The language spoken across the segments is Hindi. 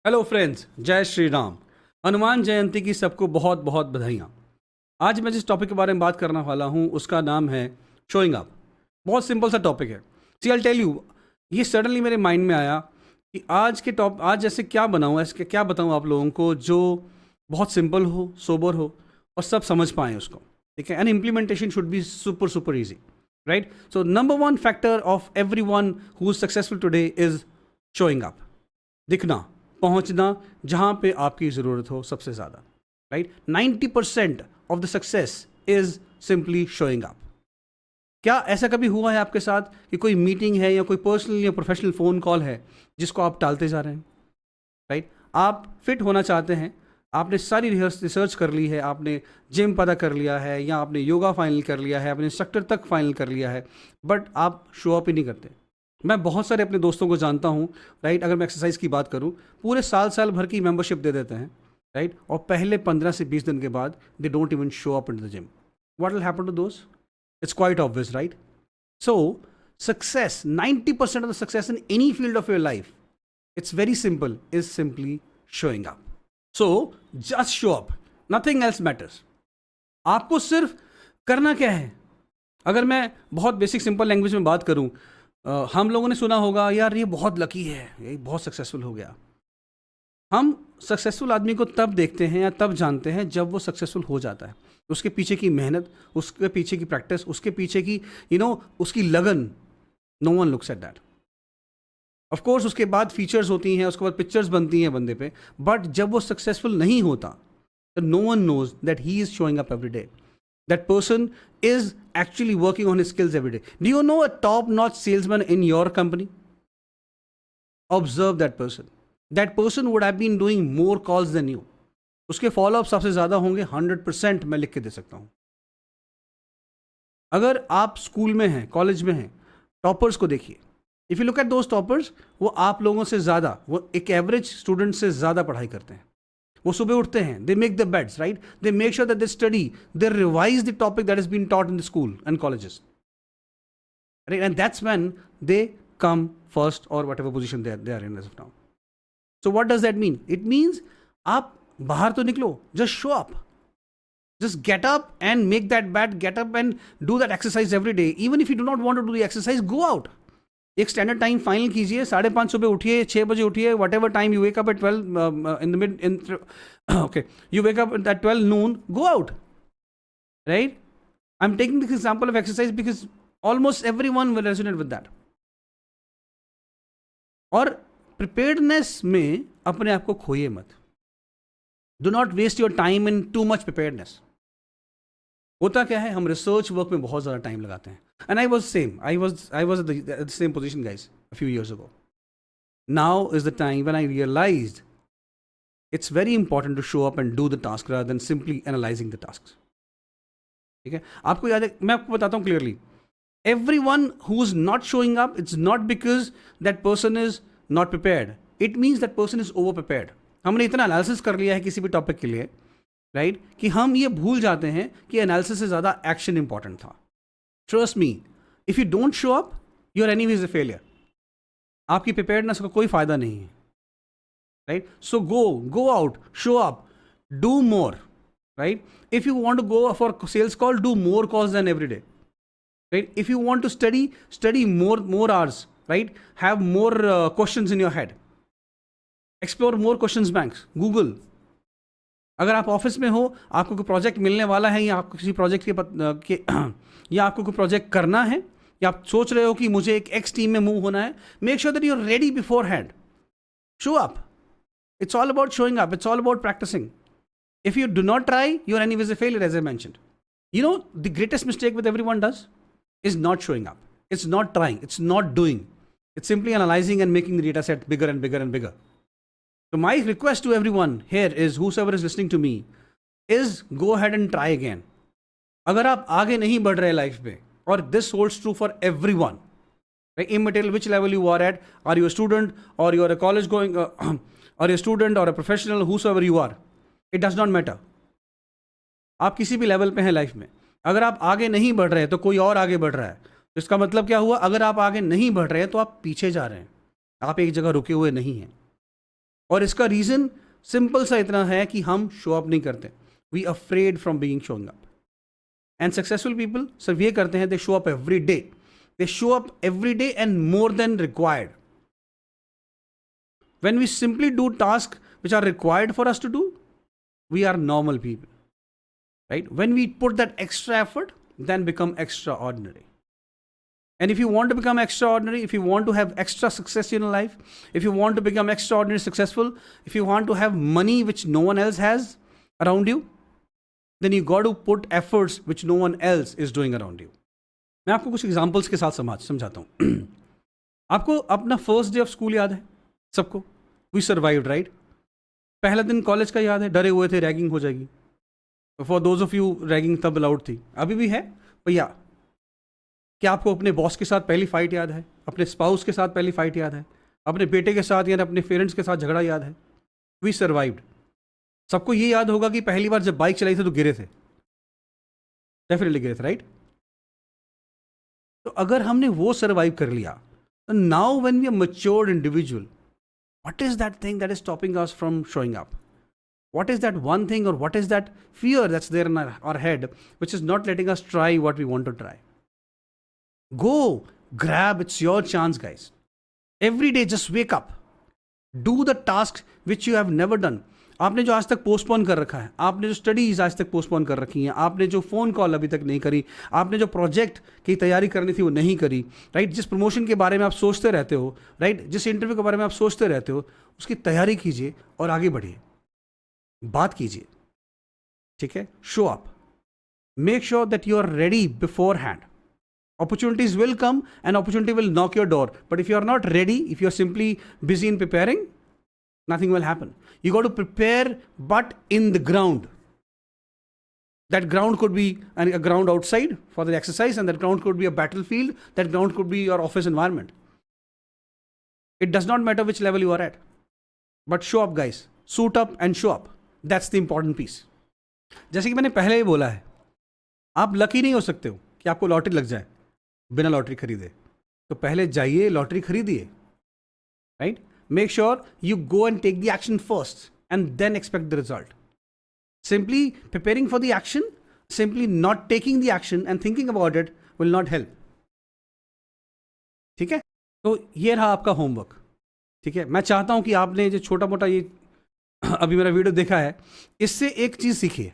हेलो फ्रेंड्स, जय श्री राम। हनुमान जयंती की सबको बहुत बहुत बधाइयाँ। आज मैं जिस टॉपिक के बारे में बात करने वाला हूँ उसका नाम है शोइंग अप। बहुत सिंपल सा टॉपिक है। सी आई टेल यू, ये सडनली मेरे माइंड में आया कि आज जैसे क्या बनाऊँ, ऐसे क्या बताऊँ आप लोगों को जो बहुत सिंपल हो, सोबर हो और सब समझ पाएँ उसको। ठीक है, and implementation should be super super easy, right? So number one factor of every one who is successful today is showing up. दिखना, पहुंचना जहां पे आपकी ज़रूरत हो सबसे ज़्यादा, right? 90% of the success is simply showing up. क्या ऐसा कभी हुआ है आपके साथ कि कोई मीटिंग है या कोई पर्सनल या प्रोफेशनल फ़ोन कॉल है जिसको आप टालते जा रहे हैं, राइट? आप फिट होना चाहते हैं, आपने सारी रिसर्च कर ली है, आपने जिम पता कर लिया है या आपने योगा फाइनल कर लिया है, आपने इंस्ट्रक्टर तक फाइनल कर लिया है, बट आप शो अप ही नहीं करते। मैं बहुत सारे अपने दोस्तों को जानता हूँ, राइट? अगर मैं एक्सरसाइज की बात करूँ, पूरे साल भर की मेंबरशिप दे देते हैं, राइट? और पहले 15 से 20 दिन के बाद they don't even show up in the gym. What will happen to those? It's quite obvious, right? So success, 90% of the success in any field of your life, it's very simple, is simply showing up. So just show up, nothing else matters. आपको सिर्फ करना क्या है? अगर मैं बहुत बेसिक सिंपल लैंग्वेज में बात करूं, हम लोगों ने सुना होगा यार ये बहुत लकी है, ये बहुत सक्सेसफुल हो गया। हम सक्सेसफुल आदमी को तब देखते हैं या तब जानते हैं जब वो सक्सेसफुल हो जाता है। उसके पीछे की मेहनत, उसके पीछे की प्रैक्टिस, उसके पीछे की उसकी लगन, no one looks at that. Of course उसके बाद फीचर्स होती हैं, उसके बाद पिक्चर्स बनती हैं बंदे पे, बट जब वो सक्सेसफुल नहीं होता तो no one knows that he is showing up every day, that person is actually working on his skills every day. Do you know a top notch salesman in your company? Observe that person. That person would have been doing more calls than you. उसके फॉलोअप सबसे ज्यादा होंगे, 100% मैं लिख के दे सकता हूं। अगर आप स्कूल में हैं, कॉलेज में हैं, टॉपर्स को देखिए। If you look at those toppers, वो आप लोगों से ज़्यादा, वो एक एवरेज स्टूडेंट से ज़्यादा पढ़ाई करते हैं। वो सुबह उठते हैं, they make the beds, right? They make sure that they study, they revise the topic that is been taught in the school and colleges, right? And that's when they come first or whatever position they are in as of now. So what does that mean? It means आप बाहर तो निकलो, just show up, just get up and make that bed, get up and do that exercise every day. Even if you do not want to do the exercise, go out. एक स्टैंडर्ड टाइम फाइनल कीजिए, 5:30 सुबह उठिए, 6 बजे उठिए, what ever time you wake up at 12 in the mid in okay, you wake up at 12 noon, go out, right? I'm taking this example of exercise because almost everyone will resonate with that. और प्रिपेयर्डनेस में अपने आप को खोइए मत। Do not waste your time in too much preparedness. होता क्या है, हम रिसर्च वर्क में बहुत ज़्यादा टाइम लगाते हैं। And I was same, I was the same position guys a few years ago. Now is the time when I realised it's very important to show up and do the task rather than simply analysing the task. ठीक है, आपको याद है, मैं आपको बताता हूँ clearly, every one who is not showing up, it's not because that person is not prepared, it means that person is over prepared. हमने इतना एनालिसिस कर लिया है किसी भी टॉपिक के लिए, राइट, कि हम ये भूल जाते हैं कि एनालिसिस से ज़्यादा एक्शन इंपॉर्टेंट था। Trust me, if you don't show up, your anyways a failure. आपकी प्रिपेयर्डनेस का कोई फायदा नहीं है, right? So go out, show up, do more, right? If you want to go for sales call, do more calls then every day, right? If you want to study more hours, right? Have more questions in your head, explore more questions banks, Google. अगर आप ऑफिस में हो, आपको कोई प्रोजेक्ट मिलने वाला है या आपको किसी प्रोजेक्ट के या आपको कोई प्रोजेक्ट करना है, या आप सोच रहे हो कि मुझे एक एक्स टीम में मूव होना है, make sure that you are ready beforehand. Show up, it's all about showing up, it's all about practising. If you do not try, you are anyways a failure, as I mentioned. You know the greatest mistake with everyone does is not showing up. It's not trying, it's not doing, it's simply analyzing and making the data set bigger and bigger and bigger. So my request to everyone here is, whosoever is listening to me, is go ahead and try again. अगर आप आगे नहीं बढ़ रहे लाइफ में, और this holds true for everyone, right? Immaterial which level you are at, are you a student or you are a college going or a student or a professional, whosoever you are, it does not matter. आप किसी भी लेवल पे हैं लाइफ में, अगर आप आगे नहीं बढ़ रहे हैं तो कोई और आगे बढ़ रहा है। तो इसका मतलब क्या हुआ? अगर आप आगे नहीं बढ़ रहे हैं तो आप पीछे जा रहे हैं, आप एक जगह रुके हुए नहीं हैं। और इसका रीज़न सिंपल सा इतना है कि हम शो अप नहीं करते. We afraid from being showing up. And successful people सिर्फ ये करते हैं, they show up every day. They show up every day and more than required. When we simply do tasks which are required for us to do, we are normal people, right? When we put that extra effort, then become extraordinary. And if you want to become extraordinary, if you want to have extra success in your life, if you want to become extraordinarily successful, if you want to have money which no one else has around you, then you got to put efforts which no one else is doing around you. मैं आपको कुछ एग्जाम्पल्स के साथ समझाता हूँ. आपको अपना फर्स्ट डे ऑफ स्कूल याद है सबको? We survived, right? पहला दिन कॉलेज का याद है, डरे हुए थे रैगिंग हो जाएगी. For those of you ragging तब अलाउड थी, अभी भी है भैया. क्या आपको अपने बॉस के साथ पहली फाइट याद है? अपने स्पाउस के साथ पहली फाइट याद है? अपने बेटे के साथ या अपने पेरेंट्स के साथ झगड़ा याद है? We survived. सबको ये याद होगा कि पहली बार जब बाइक चलाई थी तो गिरे थे, डेफिनेटली गिरे थे, राइट? तो अगर हमने वो सर्वाइव कर लिया, तो now when we are matured individual, what is that thing that is stopping us from showing up? What is that one thing, or what is that fear that's there in our head which is not letting us try what we want to try? Go grab, it's your chance, guys. Every day just wake up, do the tasks which you have never done. आपने जो आज तक पोस्टपोन कर रखा है, आपने जो स्टडीज आज तक पोस्टपोन कर रखी हैं, आपने जो फ़ोन कॉल अभी तक नहीं करी, आपने जो प्रोजेक्ट की तैयारी करनी थी वो नहीं करी, राइट? जिस प्रमोशन के बारे में आप सोचते रहते हो, राइट, जिस इंटरव्यू के बारे में आप सोचते रहते हो, उसकी तैयारी कीजिए और आगे बढ़िए, बात कीजिए, ठीक है? Show up, make sure that you are ready beforehand. Opportunities will come and opportunity will knock your door. But if you are not ready, if you are simply busy in preparing, nothing will happen. You got to prepare, but in the ground. That ground could be a ground outside for the exercise, and that ground could be a battlefield. That ground could be your office environment. It does not matter which level you are at. But show up, guys. Suit up and show up. That's the important piece. जैसे कि मैंने पहले ही बोला है, आप लकी नहीं हो सकते हो कि आपको लॉटरी लग जाए बिना लॉटरी खरीदे. तो पहले जाइए, लॉटरी खरीदिए, right? Make sure you go and take the action first and then expect the result. Simply preparing for the action, simply not taking the action and thinking about it will not help. ठीक है? तो ये रहा आपका होमवर्क. ठीक है? मैं चाहता हूं कि आपने जो छोटा मोटा ये अभी मेरा वीडियो देखा है, इससे एक चीज सीखिए.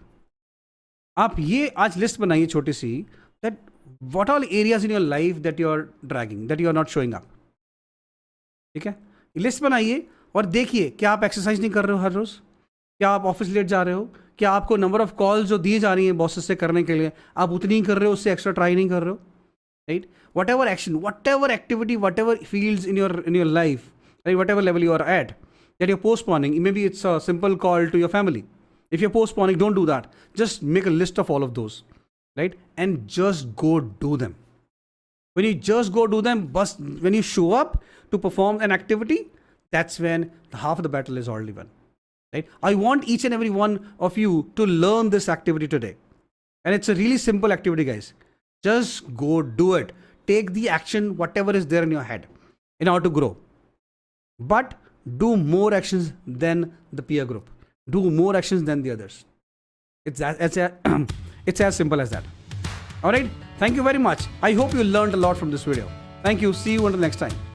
आप ये आज लिस्ट बनाइए छोटी सी, that what all areas in your life that you are dragging, that you are not showing up. ठीक है? लिस्ट बनाइए और देखिए, क्या आप एक्सरसाइज नहीं कर रहे हो हर रोज? क्या आप ऑफिस लेट जा रहे हो? क्या आपको नंबर ऑफ कॉल्स जो दी जा रही हैं बॉसेस से करने के लिए, आप उतनी ही कर रहे हो, उससे एक्स्ट्रा ट्राई नहीं कर रहे हो? Right? Whatever action, whatever activity, whatever fields in your life, right, whatever level you are at, that you're postponing, maybe it's a simple call to your family. If you're postponing, don't do that. Just make a list of all of those, right? And just go do them. When you just go do them, but when you show up to perform an activity, that's when half of the battle is already won, right? I want each and every one of you to learn this activity today. And it's a really simple activity, guys. Just go do it. Take the action, whatever is there in your head, in order to grow. But do more actions than the peer group. Do more actions than the others. It's as simple as that. All right. Thank you very much. I hope you learned a lot from this video. Thank you. See you until next time.